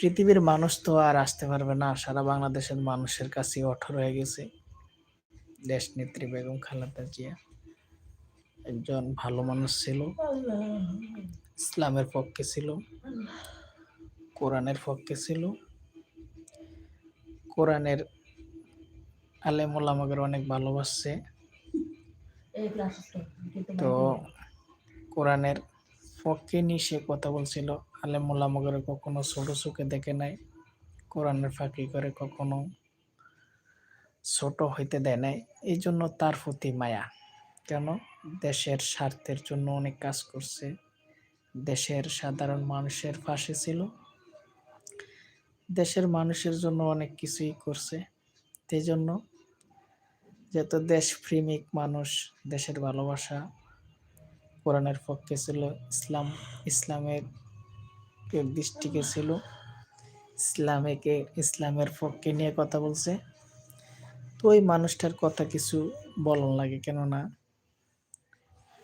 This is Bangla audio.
পৃথিবীর মানুষ তো আর আসতে পারবে না, সারা বাংলাদেশের মানুষের কাছে অঠর হয়ে গেছে। দেশনেত্রী বেগম খালেদা জিয়া একজন ভালো মানুষ ছিল, ইসলামের পক্ষে ছিল, কোরআনের পক্ষে ছিল। কোরআনের আলেম ওলামাদের অনেক ভালোবাসছে। তো কোরআনের পক্ষে নিয়ে সে কথা বলছিল। আলেম ওলামাদের কখনো ছোট চোখে দেখে নাই, কোরআনের ফাঁকি করে কখনো ছোট হইতে দেয় নাই। এই জন্য তার প্রতি মায়া। কেন? দেশের স্বার্থের জন্য অনেক কাজ করছে, দেশের সাধারণ মানুষের পাশে ছিল, দেশের মানুষের জন্য অনেক কিছুই করছে। সেই জন্য যেহেতু দেশপ্রেমিক মানুষ, দেশের ভালোবাসা, কোরআনের পক্ষে ছিল, ইসলামের দৃষ্টিকে ছিল, ইসলামের পক্ষে নিয়ে কথা বলছে। তো ওই মানুষটার কথা কিছু বলন লাগে, কেননা